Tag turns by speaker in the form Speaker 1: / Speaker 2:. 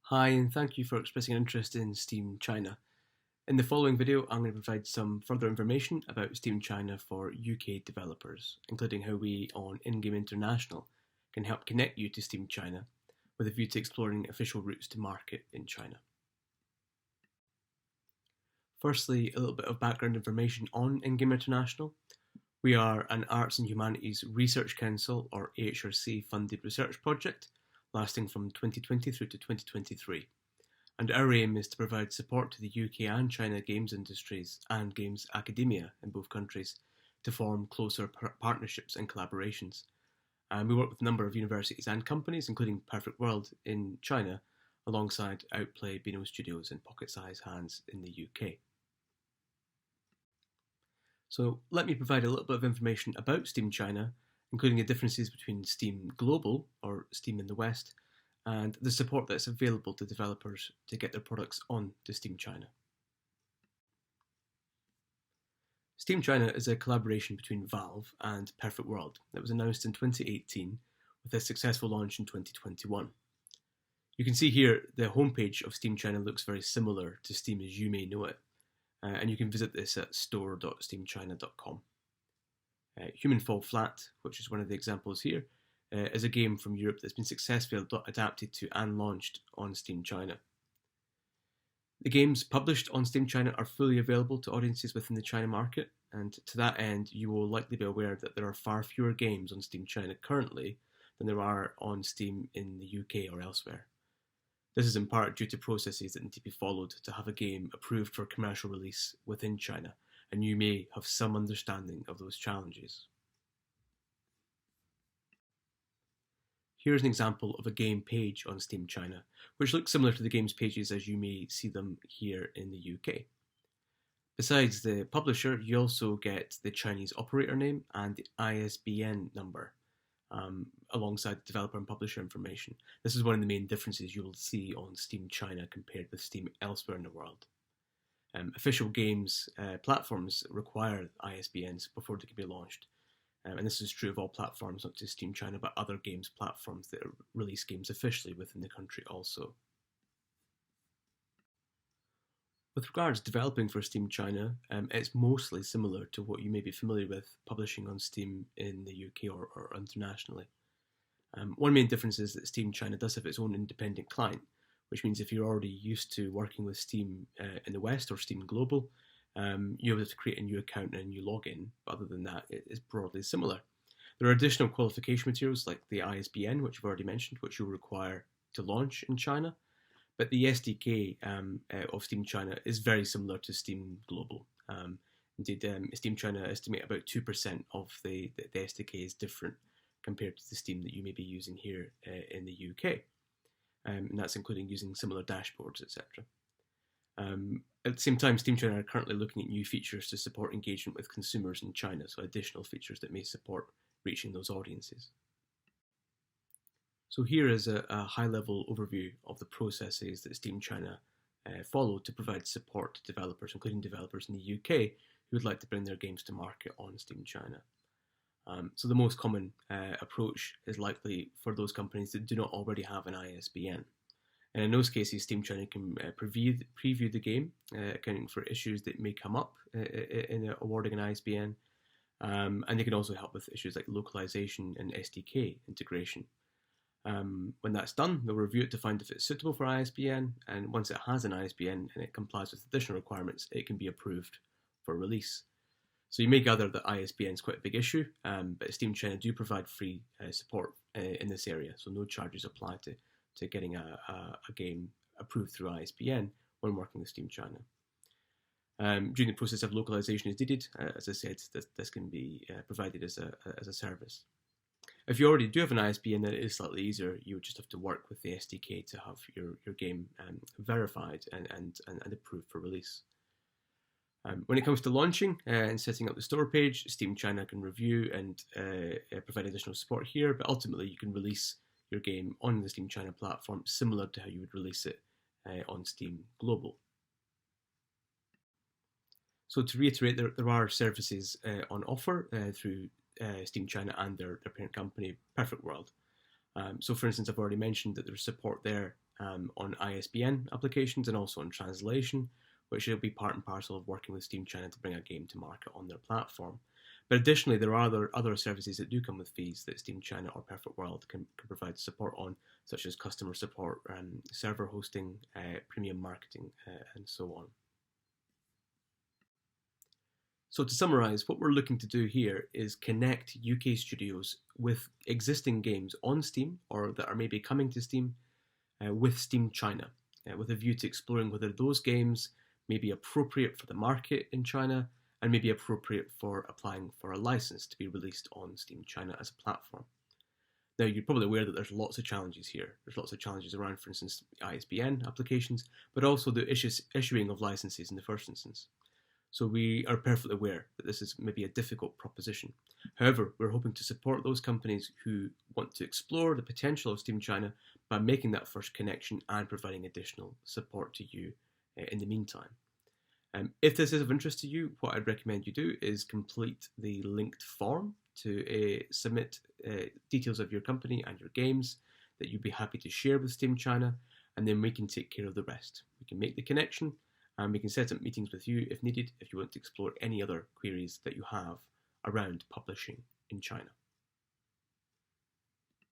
Speaker 1: Hi, and thank you for expressing an interest in Steam China. In the following video, I'm going to provide some further information about Steam China for UK developers, including how we on InGame International can help connect you to Steam China with a view to exploring official routes to market in China. Firstly, a little bit of background information on InGame International. We are an Arts and Humanities Research Council, or AHRC, funded research project lasting from 2020 through to 2023. And our aim is to provide support to the UK and China games industries and games academia in both countries to form closer partnerships and collaborations. And we work with a number of universities and companies, including Perfect World in China, alongside Outplay, Beano Studios, and Pocket Size Hands in the UK. So let me provide a little bit of information about Steam China, including the differences between Steam Global, or Steam in the West, and the support that's available to developers to get their products on to Steam China. Steam China is a collaboration between Valve and Perfect World that was announced in 2018 with a successful launch in 2021. You can see here the homepage of Steam China looks very similar to Steam as you may know it, and you can visit this at store.steamchina.com. Human Fall Flat, which is one of the examples here, is a game from Europe that's been successfully adapted to and launched on Steam China. The games published on Steam China are fully available to audiences within the China market, and to that end, you will likely be aware that there are far fewer games on Steam China currently than there are on Steam in the UK or elsewhere. This is in part due to processes that need to be followed to have a game approved for commercial release within China, and you may have some understanding of those challenges. Here's an example of a game page on Steam China, which looks similar to the game's pages as you may see them here in the UK. Besides the publisher, you also get the Chinese operator name and the ISBN number, alongside developer and publisher information. This is one of the main differences you will see on Steam China compared with Steam elsewhere in the world. Official games platforms require ISBNs before they can be launched. And this is true of all platforms, not just Steam China, but other games platforms that release games officially within the country also. With regards to developing for Steam China, it's mostly similar to what you may be familiar with publishing on Steam in the UK or internationally. One main difference is that Steam China does have its own independent client, which means if you're already used to working with Steam in the West or Steam Global, you'll have to create a new account and a new login, but other than that, it is broadly similar. There are additional qualification materials like the ISBN, which I've already mentioned, which you'll require to launch in China, but the SDK of Steam China is very similar to Steam Global. Indeed, Steam China estimate about 2% of the SDK is different compared to the Steam that you may be using here in the UK. And that's including using similar dashboards, etc. At the same time, Steam China are currently looking at new features to support engagement with consumers in China, so additional features that may support reaching those audiences. So here is a high-level overview of the processes that Steam China follow to provide support to developers, including developers in the UK who would like to bring their games to market on Steam China. So the most common approach is likely for those companies that do not already have an ISBN. And in those cases, Steam China can preview the game, accounting for issues that may come up in awarding an ISBN. And they can also help with issues like localization and SDK integration. When that's done, they'll review it to find if it's suitable for ISBN, and once it has an ISBN and it complies with additional requirements, it can be approved for release. So you may gather that ISBN is quite a big issue, but Steam China do provide free support in this area, so no charges apply to getting a game approved through ISBN when working with Steam China. During the process of localization is needed, as I said, this can be provided as a service. If you already do have an ISBN, then it is slightly easier. You would just have to work with the SDK to have your game verified and approved for release. When it comes to launching and setting up the store page, Steam China can review and provide additional support here, but ultimately you can release your game on the Steam China platform similar to how you would release it on Steam Global. So to reiterate, there are services on offer through Steam China and their parent company, Perfect World. So for instance, I've already mentioned that there's support there on ISBN applications and also on translation, which will be part and parcel of working with Steam China to bring a game to market on their platform. But additionally, there are other services that do come with fees that Steam China or Perfect World can provide support on, such as customer support, server hosting, premium marketing, and so on. So to summarise, what we're looking to do here is connect UK studios with existing games on Steam or that are maybe coming to Steam with Steam China, with a view to exploring whether those games may be appropriate for the market in China and may be appropriate for applying for a license to be released on Steam China as a platform. Now, you're probably aware that there's lots of challenges here. There's lots of challenges around, for instance, ISBN applications, but also the issuing of licenses in the first instance. So we are perfectly aware that this is maybe a difficult proposition. However, we're hoping to support those companies who want to explore the potential of Steam China by making that first connection and providing additional support to you in the meantime. If this is of interest to you, what I'd recommend you do is complete the linked form to submit details of your company and your games that you'd be happy to share with Steam China, and then we can take care of the rest. We can make the connection, and we can set up meetings with you if needed, if you want to explore any other queries that you have around publishing in China.